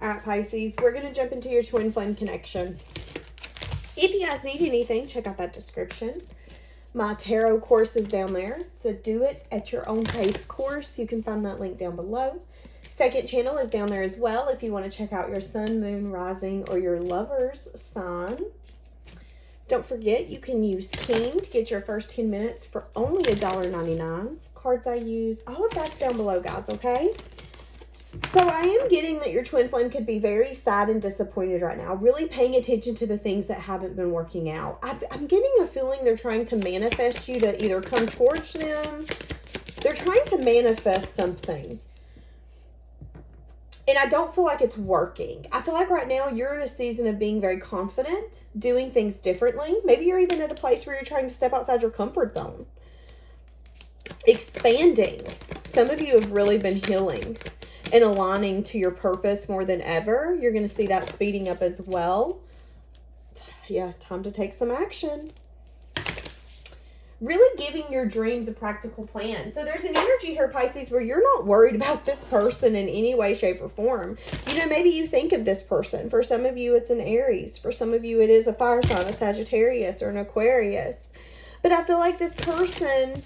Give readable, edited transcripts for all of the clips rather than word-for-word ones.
All right, Pisces, we're going to jump into your twin flame connection. If you guys need anything, check out that description. My tarot course is down there. It's a do it at your own pace course. You can find that link down below. Second channel is down there as well if you want to check out your sun, moon, rising, or your lover's sign. Don't forget, you can use King to get your first 10 minutes for only $1.99. Cards I use, all of that's down below, guys, okay? So I am getting that your twin flame could be very sad and disappointed right now, really paying attention to the things that haven't been working out. I'm getting a feeling they're trying to manifest you to either come towards them. They're trying to manifest something. And I don't feel like it's working. I feel like right now you're in a season of being very confident, doing things differently. Maybe you're even at a place where you're trying to step outside your comfort zone. Expanding. Some of you have really been healing and aligning to your purpose more than ever. You're going to see that speeding up as well. Yeah, time to take some action. Really giving your dreams a practical plan. So there's an energy here, Pisces, where you're not worried about this person in any way, shape, or form. You know, maybe you think of this person. For some of you, it's an Aries. For some of you, it is a fire sign, a Sagittarius, or an Aquarius. But I feel like this person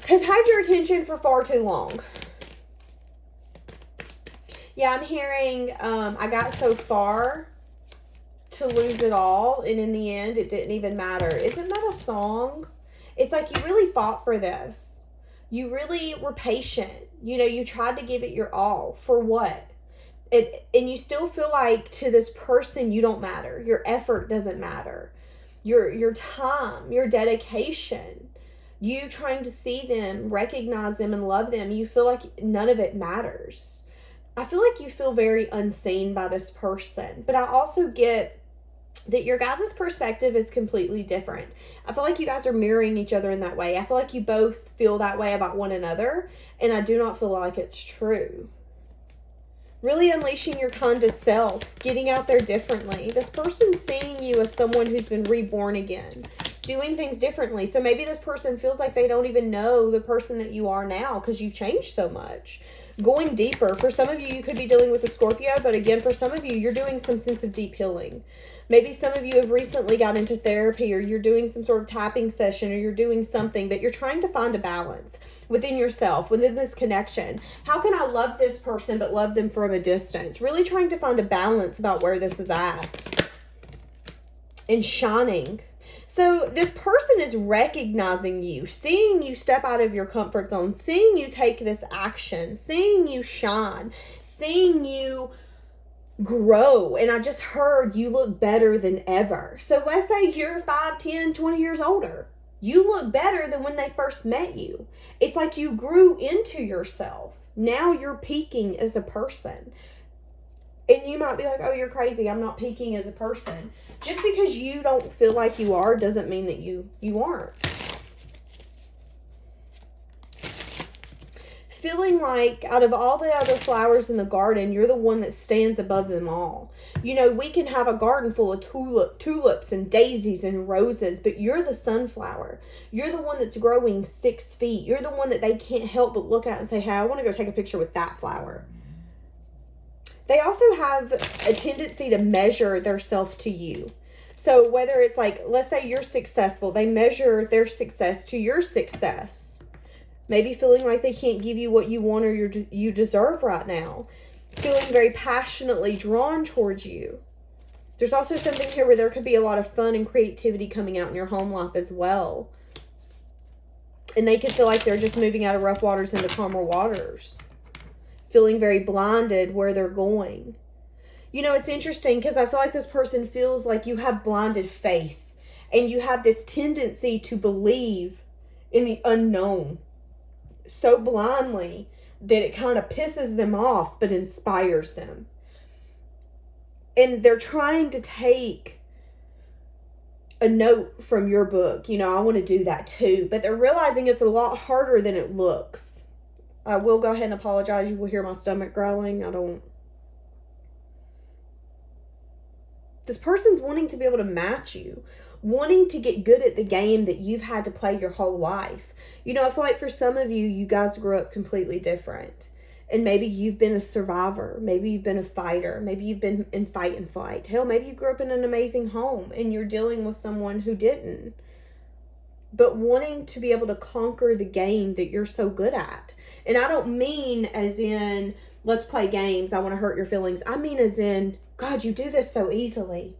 has had your attention for far too long. Yeah, I'm hearing I got so far to lose it all, and in the end, it didn't even matter. Isn't that a song? It's like you really fought for this. You really were patient. You know, you tried to give it your all. For what? And you still feel like to this person, you don't matter. Your effort doesn't matter. Your time, your dedication, you trying to see them, recognize them, and love them, you feel like none of it matters. I feel like you feel very unseen by this person, but I also get that your guys' perspective is completely different. I feel like you guys are mirroring each other in that way. I feel like you both feel that way about one another, and I do not feel like it's true. Really unleashing your kind of self, getting out there differently. This person's seeing you as someone who's been reborn again, doing things differently. So maybe this person feels like they don't even know the person that you are now because you've changed so much. Going deeper. For some of you, you could be dealing with a Scorpio, but again, for some of you, you're doing some sense of deep healing. Maybe some of you have recently got into therapy, or you're doing some sort of tapping session, or you're doing something, but you're trying to find a balance within yourself, within this connection. How can I love this person but love them from a distance? Really trying to find a balance about where this is at. And shining. So this person is recognizing you, seeing you step out of your comfort zone, seeing you take this action, seeing you shine, seeing you grow. And I just heard you look better than ever. So let's say you're 5, 10, 20 years older. You look better than when they first met you. It's like you grew into yourself. Now you're peaking as a person. And you might be like, oh, you're crazy. I'm not peaking as a person. Just because you don't feel like you are doesn't mean that you aren't. Feeling like out of all the other flowers in the garden, you're the one that stands above them all. You know, we can have a garden full of tulips and daisies and roses, but you're the sunflower. You're the one that's growing 6 feet. You're the one that they can't help but look at and say, hey, I want to go take a picture with that flower. They also have a tendency to measure their self to you. So whether it's like, let's say you're successful, they measure their success to your success. Maybe feeling like they can't give you what you want or you deserve right now. Feeling very passionately drawn towards you. There's also something here where there could be a lot of fun and creativity coming out in your home life as well. And they could feel like they're just moving out of rough waters into calmer waters. Feeling very blinded where they're going. You know, it's interesting because I feel like this person feels like you have blinded faith. And you have this tendency to believe in the unknown so blindly that it kind of pisses them off but inspires them. And they're trying to take a note from your book. You know, I want to do that too. But they're realizing it's a lot harder than it looks. I will go ahead and apologize. You will hear my stomach growling. This person's wanting to be able to match you. Wanting to get good at the game that you've had to play your whole life. You know, I feel like for some of you, you guys grew up completely different. And maybe you've been a survivor. Maybe you've been a fighter. Maybe you've been in fight and flight. Hell, maybe you grew up in an amazing home and you're dealing with someone who didn't. But wanting to be able to conquer the game that you're so good at. And I don't mean as in, let's play games, I want to hurt your feelings. I mean as in, God, you do this so easily.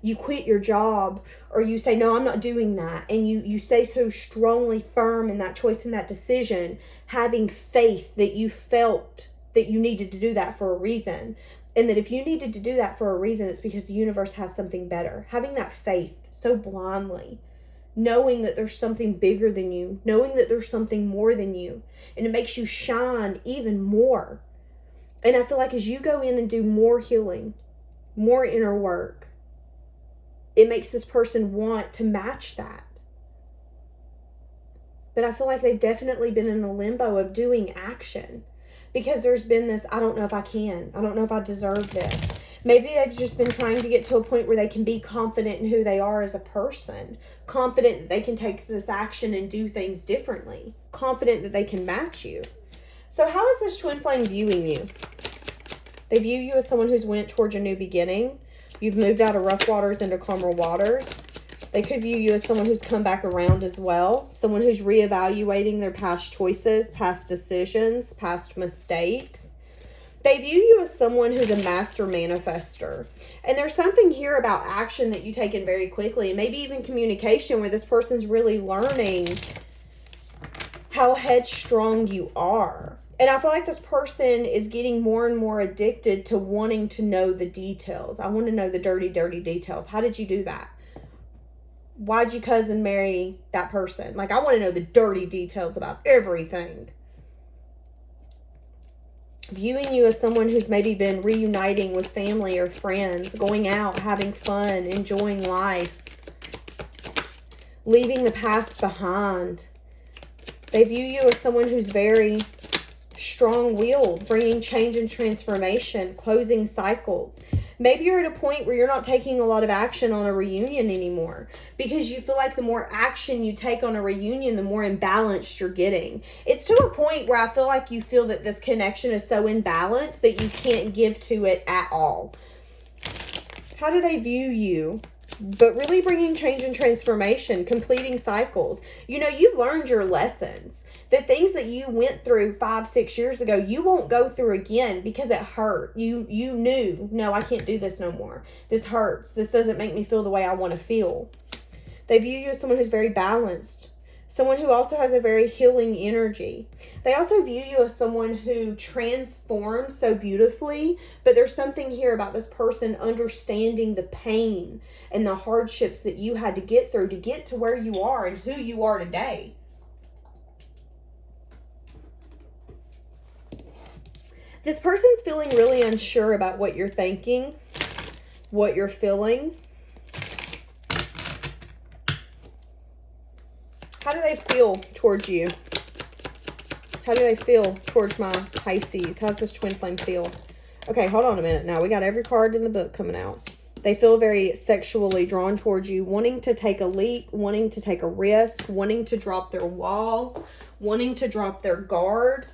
You quit your job, or you say, no, I'm not doing that. And you stay so strongly firm in that choice and that decision, having faith that you felt that you needed to do that for a reason. And that if you needed to do that for a reason, it's because the universe has something better. Having that faith so blindly, knowing that there's something bigger than you, knowing that there's something more than you, and it makes you shine even more. And I feel like as you go in and do more healing, more inner work, it makes this person want to match that. But I feel like they've definitely been in a limbo of doing action, because there's been this, I don't know if I can. I don't know if I deserve this. Maybe they've just been trying to get to a point where they can be confident in who they are as a person. Confident that they can take this action and do things differently. Confident that they can match you. So how is this twin flame viewing you? They view you as someone who's went towards a new beginning. You've moved out of rough waters into calmer waters. They could view you as someone who's come back around as well. Someone who's reevaluating their past choices, past decisions, past mistakes. They view you as someone who's a master manifestor. And there's something here about action that you take in very quickly. And maybe even communication, where this person's really learning how headstrong you are. And I feel like this person is getting more and more addicted to wanting to know the details. I want to know the dirty, dirty details. How did you do that? Why'd your cousin marry that person? Like, I want to know the dirty details about everything. Viewing you as someone who's maybe been reuniting with family or friends, going out, having fun, enjoying life, leaving the past behind. They view you as someone who's very strong-willed, bringing change and transformation, closing cycles. Maybe you're at a point where you're not taking a lot of action on a reunion anymore, because you feel like the more action you take on a reunion, the more imbalanced you're getting. It's to a point where I feel like you feel that this connection is so imbalanced that you can't give to it at all. How do they view you? But really bringing change and transformation, completing cycles. You know, you've learned your lessons. The things that you went through 5-6 years ago, you won't go through again because it hurt. You knew, no, I can't do this no more. This hurts. This doesn't make me feel the way I want to feel. They view you as someone who's very balanced. Someone who also has a very healing energy. They also view you as someone who transforms so beautifully, but there's something here about this person understanding the pain and the hardships that you had to get through to get to where you are and who you are today. This person's feeling really unsure about what you're thinking, what you're feeling. How do they feel towards you? How do they feel towards my Pisces? How's this twin flame feel? Okay, hold on a minute now. We got every card in the book coming out. They feel very sexually drawn towards you, wanting to take a leap, wanting to take a risk, wanting to drop their wall, wanting to drop their guard,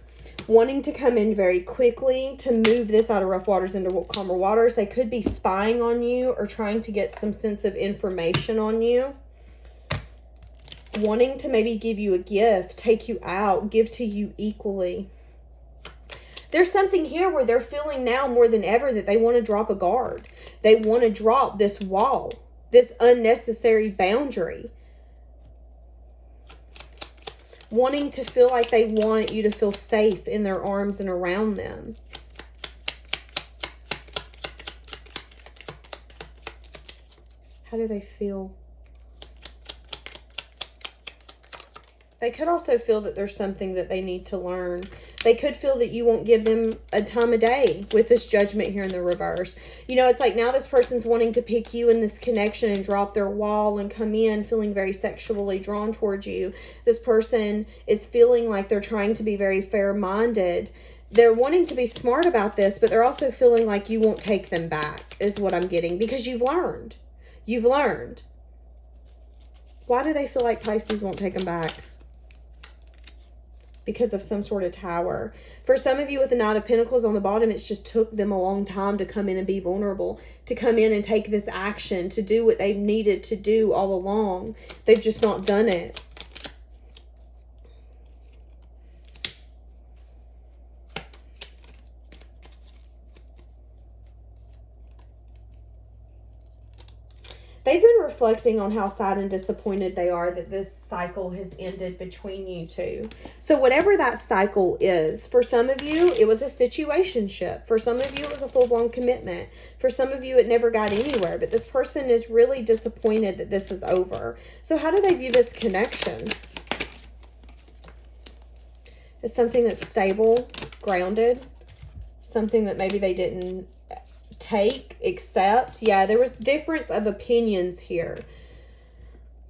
wanting to come in very quickly to move this out of rough waters into calmer waters. They could be spying on you or trying to get some sense of information on you. Wanting to maybe give you a gift, take you out, give to you equally. There's something here where they're feeling now more than ever that they want to drop a guard. They want to drop this wall, this unnecessary boundary. Wanting to feel like they want you to feel safe in their arms and around them. How do they feel? They could also feel that there's something that they need to learn. They could feel that you won't give them a time of day with this judgment here in the reverse. You know, it's like now this person's wanting to pick you in this connection and drop their wall and come in feeling very sexually drawn towards you. This person is feeling like they're trying to be very fair-minded. They're wanting to be smart about this, but they're also feeling like you won't take them back, is what I'm getting, because you've learned. You've learned. Why do they feel like Pisces won't take them back? because of some sort of tower. For some of you with the Knight of Pentacles on the bottom, it's just took them a long time to come in and be vulnerable, to come in and take this action, to do what they've needed to do all along. They've just not done it. They've been reflecting on how sad and disappointed they are that this cycle has ended between you two. So whatever that cycle is, for some of you, it was a situationship. For some of you, it was a full-blown commitment. For some of you, it never got anywhere. But this person is really disappointed that this is over. So how do they view this connection? As something that's stable, grounded, something that maybe they didn't accept. Yeah, there was difference of opinions here.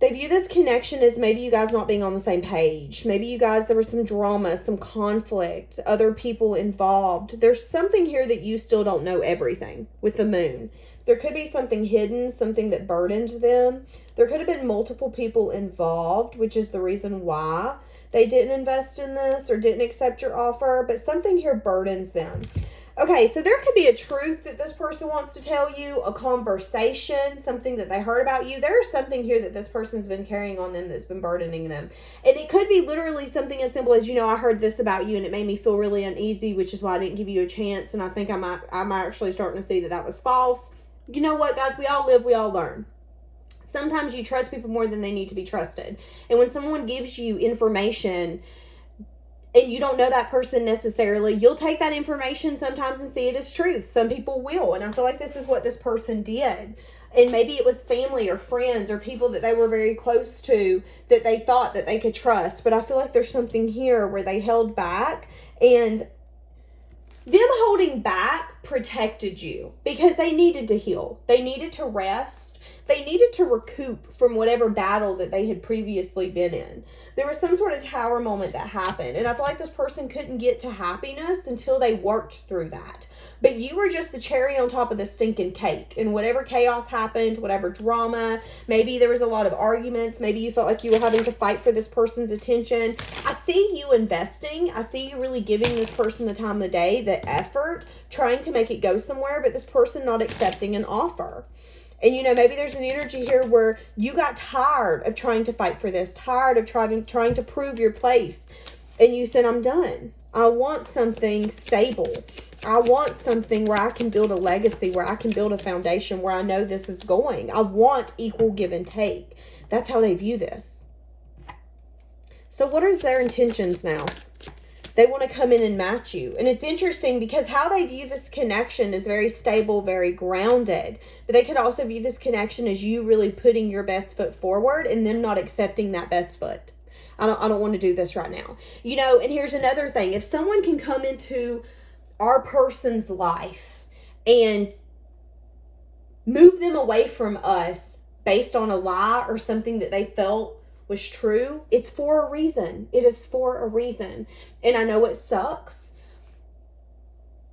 They view this connection as maybe you guys not being on the same page. Maybe you guys, there was some drama, some conflict, other people involved. There's something here that you still don't know everything with the moon. There could be something hidden, something that burdened them. There could have been multiple people involved, which is the reason why they didn't invest in this or didn't accept your offer, but something here burdens them. Okay, so there could be a truth that this person wants to tell you, a conversation, something that they heard about you. There's something here that this person's been carrying on them that's been burdening them. And it could be literally something as simple as, you know, I heard this about you and it made me feel really uneasy, which is why I didn't give you a chance. And I think I'm actually starting to see that that was false. You know what, guys? We all live, we all learn. Sometimes you trust people more than they need to be trusted. And when someone gives you information and you don't know that person necessarily, you'll take that information sometimes and see it as truth. Some people will. And I feel like this is what this person did. And maybe it was family or friends or people that they were very close to that they thought that they could trust. But I feel like there's something here where they held back, and them holding back protected you because they needed to heal. They needed to rest. They needed to recoup from whatever battle that they had previously been in. There was some sort of tower moment that happened. And I feel like this person couldn't get to happiness until they worked through that. But you were just the cherry on top of the stinking cake. And whatever chaos happened, whatever drama, maybe there was a lot of arguments. Maybe you felt like you were having to fight for this person's attention. I see you investing. I see you really giving this person the time of the day, the effort, trying to make it go somewhere. But this person not accepting an offer. And, you know, maybe there's an energy here where you got tired of trying to fight for this, tired of trying to prove your place. And you said, I'm done. I want something stable. I want something where I can build a legacy, where I can build a foundation, where I know this is going. I want equal give and take. That's how they view this. So what is their intentions now? They want to come in and match you. And it's interesting because how they view this connection is very stable, very grounded. But they could also view this connection as you really putting your best foot forward and them not accepting that best foot. I don't want to do this right now. You know, and here's another thing. If someone can come into our person's life and move them away from us based on a lie or something that they felt was true, it's for a reason. It is for a reason. And I know it sucks,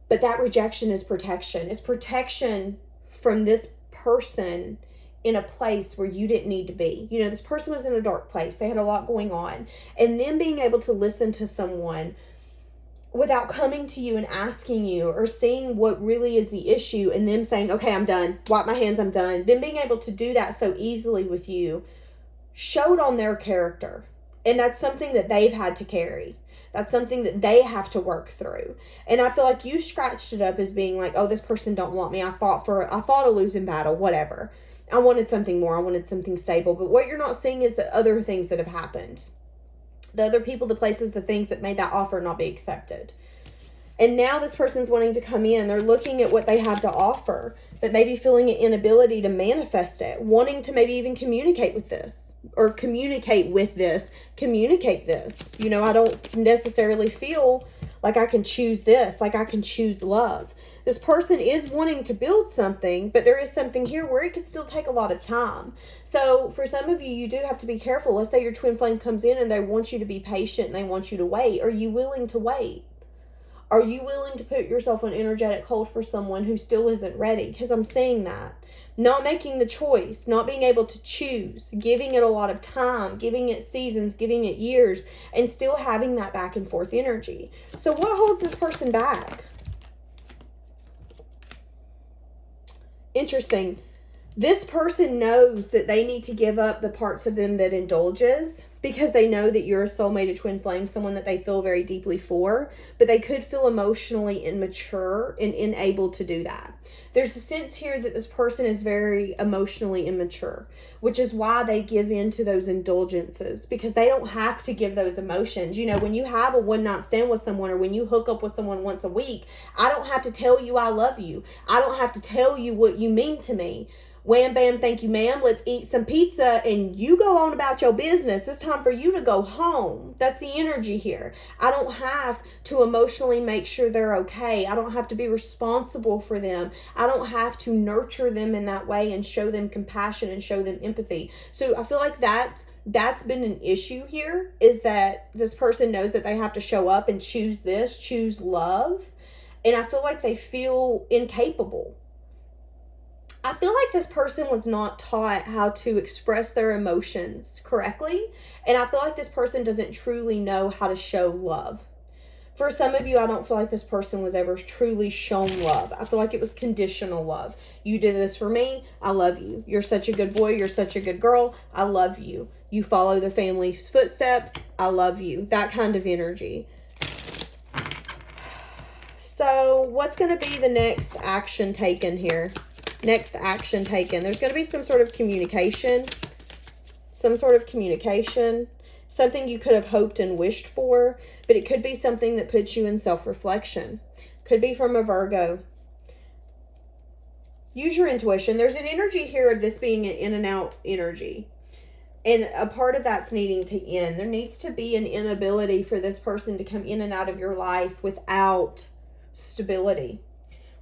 but that rejection is protection. It's protection from this person in a place where you didn't need to be. You know, this person was in a dark place. They had a lot going on. And then being able to listen to someone without coming to you and asking you or seeing what really is the issue and them saying, okay, I'm done. Wipe my hands, I'm done. Them being able to do that so easily with you showed on their character. And that's something that they've had to carry. That's something that they have to work through. And I feel like you scratched it up as being like, oh, this person don't want me. I fought a losing battle, whatever. I wanted something more. I wanted something stable. But what you're not seeing is the other things that have happened. The other people, the places, the things that made that offer not be accepted. And now this person's wanting to come in. They're looking at what they have to offer, but maybe feeling an inability to manifest it. Wanting to maybe even communicate this. You know, I don't necessarily feel like I can choose this, like I can choose love. This person is wanting to build something, but there is something here where it could still take a lot of time. So for some of you, you do have to be careful. Let's say your twin flame comes in and they want you to be patient and they want you to wait. Are you willing to wait? Are you willing to put yourself on energetic hold for someone who still isn't ready? Because I'm seeing that. Not making the choice, not being able to choose, giving it a lot of time, giving it seasons, giving it years, and still having that back and forth energy. So what holds this person back? Interesting. This person knows that they need to give up the parts of them that indulges, because they know that you're a soulmate, a twin flame, someone that they feel very deeply for, but they could feel emotionally immature and unable to do that. There's a sense here that this person is very emotionally immature, which is why they give in to those indulgences, because they don't have to give those emotions. You know, when you have a one night stand with someone, or when you hook up with someone once a week, I don't have to tell you I love you. I don't have to tell you what you mean to me. Wham, bam, thank you, ma'am. Let's eat some pizza and you go on about your business. It's time for you to go home. That's the energy here. I don't have to emotionally make sure they're okay. I don't have to be responsible for them. I don't have to nurture them in that way and show them compassion and show them empathy. So I feel like that's been an issue here, is that this person knows that they have to show up and choose this, choose love. And I feel like they feel incapable. I feel like this person was not taught how to express their emotions correctly. And I feel like this person doesn't truly know how to show love. For some of you, I don't feel like this person was ever truly shown love. I feel like it was conditional love. You did this for me. I love you. You're such a good boy. You're such a good girl. I love you. You follow the family's footsteps. I love you. That kind of energy. So what's going to be the next action taken here? Next action taken. There's going to be some sort of communication. Something you could have hoped and wished for, but it could be something that puts you in self-reflection. Could be from a Virgo. Use your intuition. There's an energy here of this being an in and out energy. And a part of that's needing to end. There needs to be an inability for this person to come in and out of your life without stability.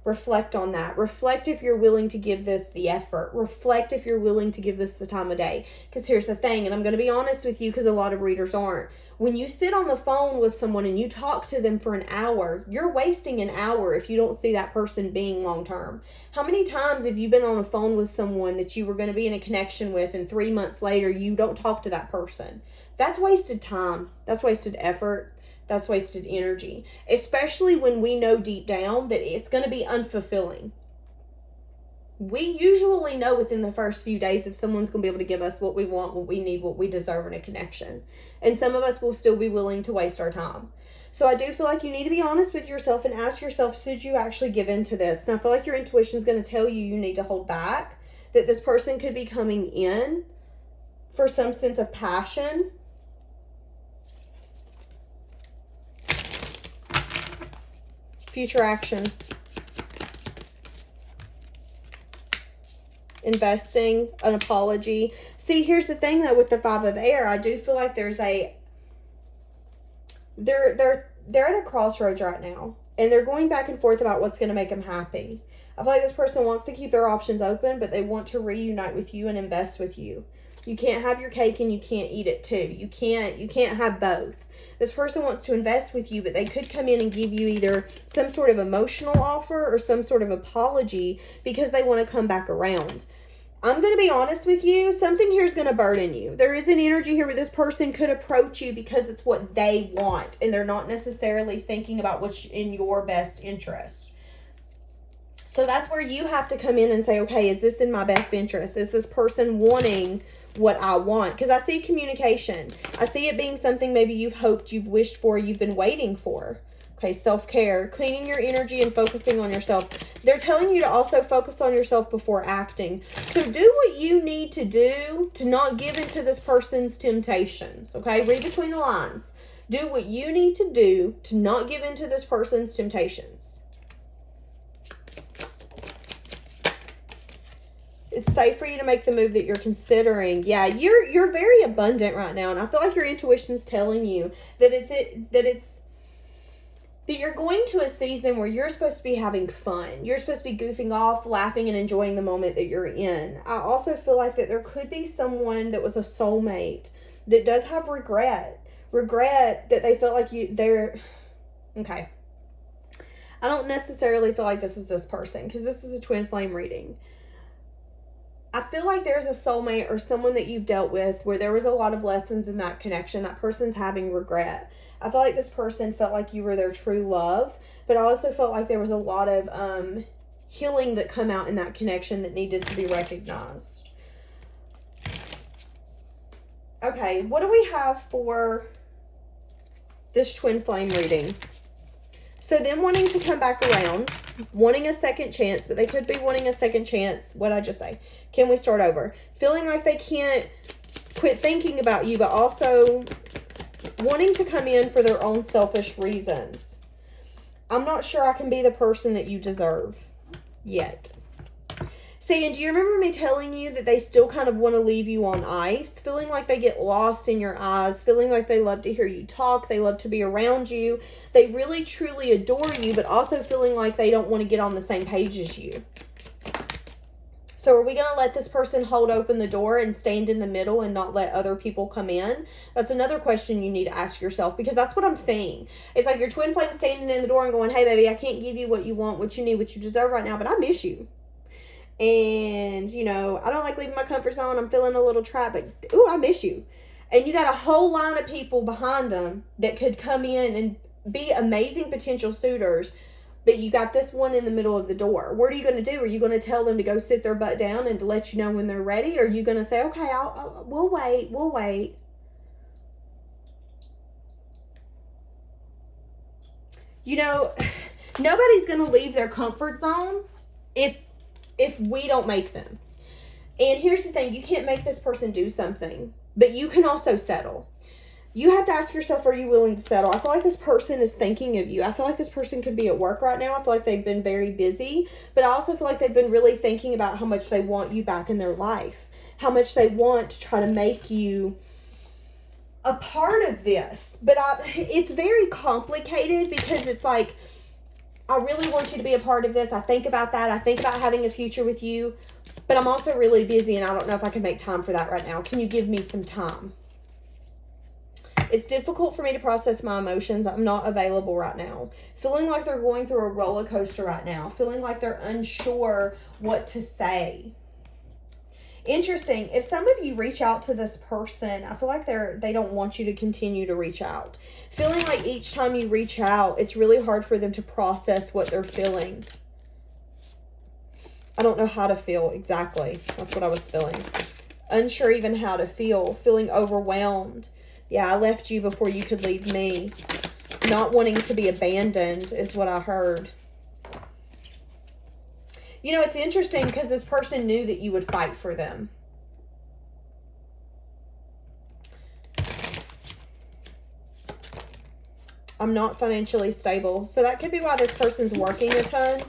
Reflect on that. Reflect if you're willing to give this the effort. Reflect if you're willing to give this the time of day. Because here's the thing, and I'm going to be honest with you because a lot of readers aren't. When you sit on the phone with someone and you talk to them for an hour, you're wasting an hour if you don't see that person being long term. How many times have you been on the phone with someone that you were going to be in a connection with, and 3 months later you don't talk to that person? That's wasted time. That's wasted effort. That's wasted energy, especially when we know deep down that it's going to be unfulfilling. We usually know within the first few days if someone's going to be able to give us what we want, what we need, what we deserve in a connection. And some of us will still be willing to waste our time. So I do feel like you need to be honest with yourself and ask yourself, should you actually give in to this? And I feel like your intuition is going to tell you need to hold back, that this person could be coming in for some sense of passion. Future action. Investing, an apology. See, here's the thing though with the Five of Air, I do feel like there's they're at a crossroads right now, and they're going back and forth about what's going to make them happy. I feel like this person wants to keep their options open, but they want to reunite with you and invest with you. You can't have your cake and you can't eat it too. You can't have both. This person wants to invest with you, but they could come in and give you either some sort of emotional offer or some sort of apology because they want to come back around. I'm going to be honest with you. Something here is going to burden you. There is an energy here where this person could approach you because it's what they want, and they're not necessarily thinking about what's in your best interest. So that's where you have to come in and say, okay, is this in my best interest? Is this person wanting what I want? Because I see communication. I see it being something maybe you've hoped, you've wished for, you've been waiting for. Okay, self-care, cleaning your energy and focusing on yourself. They're telling you to also focus on yourself before acting. So do what you need to do to not give into this person's temptations. Okay, read between the lines. Do what you need to do to not give into this person's temptations. It's safe for you to make the move that you're considering. Yeah, you're very abundant right now, and I feel like your intuition's telling you that you're going to a season where you're supposed to be having fun. You're supposed to be goofing off, laughing, and enjoying the moment that you're in. I also feel like that there could be someone that was a soulmate that does have regret that they felt like they're okay. I don't necessarily feel like this is this person because this is a twin flame reading. I feel like there's a soulmate or someone that you've dealt with where there was a lot of lessons in that connection. That person's having regret. I feel like this person felt like you were their true love, but I also felt like there was a lot of healing that come out in that connection that needed to be recognized. Okay, what do we have for this twin flame reading? So them wanting to come back around, wanting a second chance, but they could be wanting a second chance. What'd I just say? Can we start over? Feeling like they can't quit thinking about you, but also wanting to come in for their own selfish reasons. I'm not sure I can be the person that you deserve yet. See, and do you remember me telling you that they still kind of want to leave you on ice? Feeling like they get lost in your eyes. Feeling like they love to hear you talk. They love to be around you. They really, truly adore you, but also feeling like they don't want to get on the same page as you. So are we going to let this person hold open the door and stand in the middle and not let other people come in? That's another question you need to ask yourself, because that's what I'm seeing. It's like your twin flame standing in the door and going, hey, baby, I can't give you what you want, what you need, what you deserve right now, but I miss you. And, you know, I don't like leaving my comfort zone. I'm feeling a little trapped, but, ooh, I miss you. And you got a whole line of people behind them that could come in and be amazing potential suitors, but you got this one in the middle of the door. What are you going to do? Are you going to tell them to go sit their butt down and to let you know when they're ready? Or are you going to say, okay, we'll wait. You know, nobody's going to leave their comfort zone if we don't make them. And here's the thing, you can't make this person do something, but you can also settle. You have to ask yourself, are you willing to settle? I feel like this person is thinking of you. I feel like this person could be at work right now. I feel like they've been very busy, but I also feel like they've been really thinking about how much they want you back in their life, how much they want to try to make you a part of this. But it's very complicated because it's like, I really want you to be a part of this. I think about that. I think about having a future with you, but I'm also really busy and I don't know if I can make time for that right now. Can you give me some time? It's difficult for me to process my emotions. I'm not available right now. Feeling like they're going through a roller coaster right now. Feeling like they're unsure what to say. Interesting. If some of you reach out to this person, I feel like they don't want you to continue to reach out. Feeling like each time you reach out, it's really hard for them to process what they're feeling. I don't know how to feel exactly. That's what I was feeling. Unsure even how to feel. Feeling overwhelmed. Yeah, I left you before you could leave me. Not wanting to be abandoned is what I heard. You know, it's interesting because this person knew that you would fight for them. I'm not financially stable. So that could be why this person's working a ton.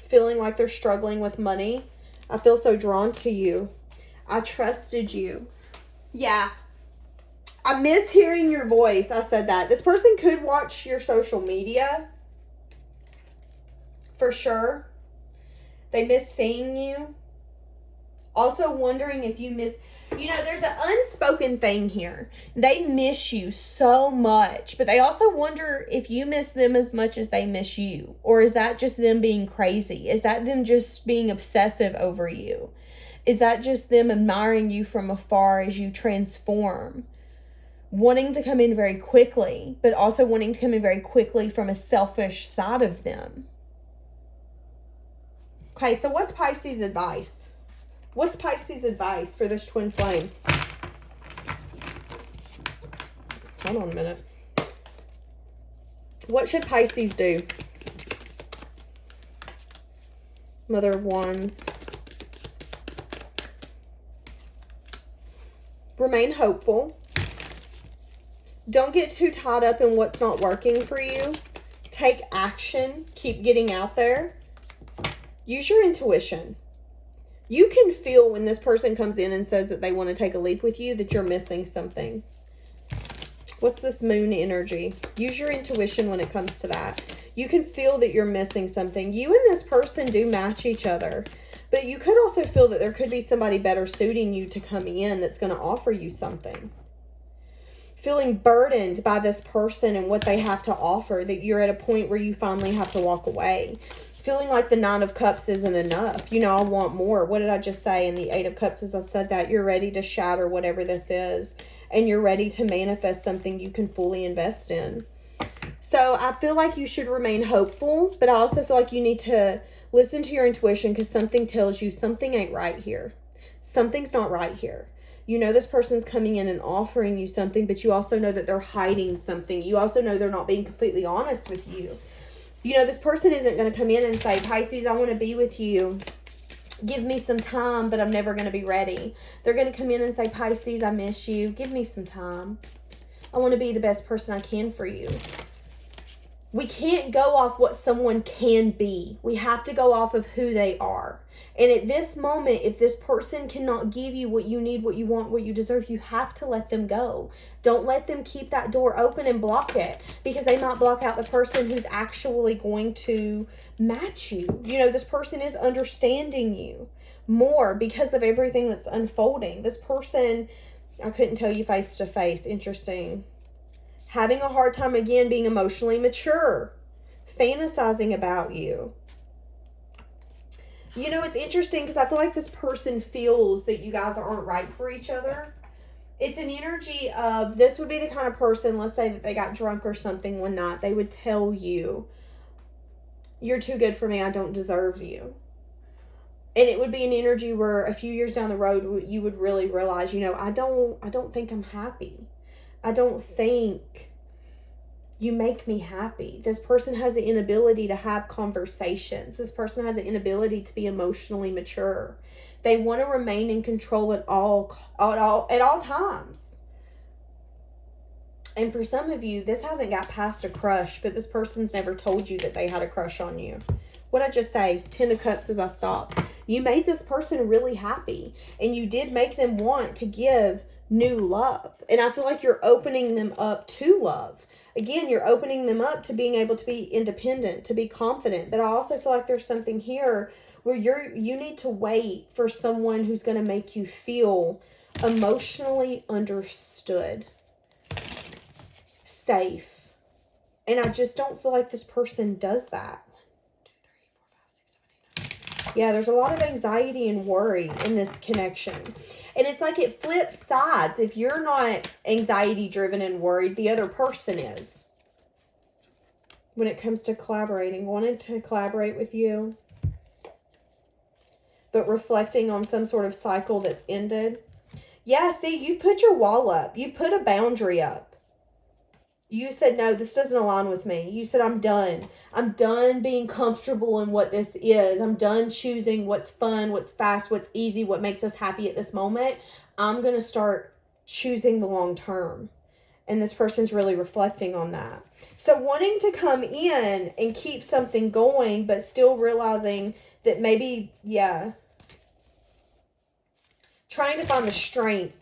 Feeling like they're struggling with money. I feel so drawn to you. I trusted you. Yeah. I miss hearing your voice. I said that. This person could watch your social media. For sure. They miss seeing you. Also wondering if you miss... You know, there's an unspoken thing here. They miss you so much. But they also wonder if you miss them as much as they miss you. Or is that just them being crazy? Is that them just being obsessive over you? Is that just them admiring you from afar as you transform? Wanting to come in very quickly. But also wanting to come in very quickly from a selfish side of them. Okay, so what's Pisces' advice? What's Pisces' advice for this twin flame? Hold on a minute. What should Pisces do? Mother of Wands. Remain hopeful. Don't get too tied up in what's not working for you. Take action. Keep getting out there. Use your intuition. You can feel when this person comes in and says that they want to take a leap with you that you're missing something. What's this moon energy? Use your intuition when it comes to that. You can feel that you're missing something. You and this person do match each other. But you could also feel that there could be somebody better suiting you to come in that's going to offer you something. feeling burdened by this person and what they have to offer, that you're at a point where you finally have to walk away. Feeling like the Nine of Cups isn't enough. You know, I want more. What did I just say in the Eight of Cups as I said that? You're ready to shatter whatever this is. And you're ready to manifest something you can fully invest in. So I feel like you should remain hopeful. But I also feel like you need to listen to your intuition, because something tells you something ain't right here. Something's not right here. You know this person's coming in and offering you something, but you also know that they're hiding something. You also know they're not being completely honest with you. You know, this person isn't going to come in and say, Pisces, I want to be with you. Give me some time, but I'm never going to be ready. They're going to come in and say, Pisces, I miss you. Give me some time. I want to be the best person I can for you. We can't go off what someone can be. We have to go off of who they are. And at this moment, if this person cannot give you what you need, what you want, what you deserve, you have to let them go. Don't let them keep that door open and block it, because they might block out the person who's actually going to match you. You know, this person is understanding you more because of everything that's unfolding. This person, I couldn't tell you face to face. Interesting. Having a hard time, again, being emotionally mature. Fantasizing about you. You know, it's interesting because I feel like this person feels that you guys aren't right for each other. It's an energy of, this would be the kind of person, let's say that they got drunk or something one night. They would tell you, you're too good for me. I don't deserve you. And it would be an energy where a few years down the road, you would really realize, you know, I don't think I'm happy. I don't think you make me happy. This person has an inability to have conversations. This person has an inability to be emotionally mature. They want to remain in control at all times. And for some of you, this hasn't got past a crush, but this person's never told you that they had a crush on you. What'd I just say? 10 of Cups as I stop. You made this person really happy, and you did make them want to give new love. And I feel like you're opening them up to love. Again, you're opening them up to being able to be independent, to be confident. But I also feel like there's something here where you need to wait for someone who's going to make you feel emotionally understood, safe. And I just don't feel like this person does that. Yeah, there's a lot of anxiety and worry in this connection. And it's like it flips sides. If you're not anxiety driven and worried, the other person is. When it comes to collaborating, wanted to collaborate with you, but reflecting on some sort of cycle that's ended. Yeah, see, you put your wall up. You put a boundary up. You said, no, this doesn't align with me. You said, I'm done. I'm done being comfortable in what this is. I'm done choosing what's fun, what's fast, what's easy, what makes us happy at this moment. I'm going to start choosing the long term. And this person's really reflecting on that. So wanting to come in and keep something going, but still realizing that maybe, yeah, trying to find the strength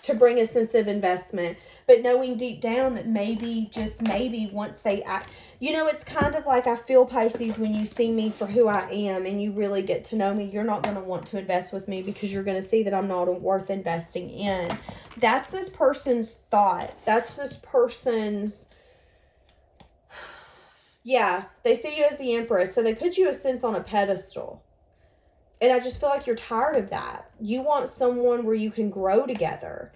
to bring a sense of investment, but knowing deep down that maybe, just maybe, once they act, you know, it's kind of like I feel, Pisces, when you see me for who I am and you really get to know me, you're not going to want to invest with me because you're going to see that I'm not worth investing in. That's this person's thought. That's this person's, yeah, they see you as the Empress, so they put you a sense on a pedestal. And I just feel like you're tired of that. You want someone where you can grow together.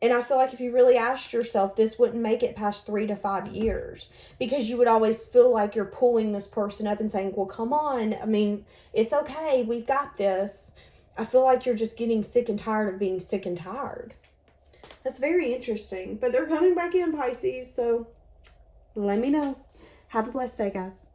And I feel like if you really asked yourself, this wouldn't make it past 3 to 5 years. Because you would always feel like you're pulling this person up and saying, well, come on. I mean, it's okay. We've got this. I feel like you're just getting sick and tired of being sick and tired. That's very interesting. But they're coming back in, Pisces. So let me know. Have a blessed day, guys.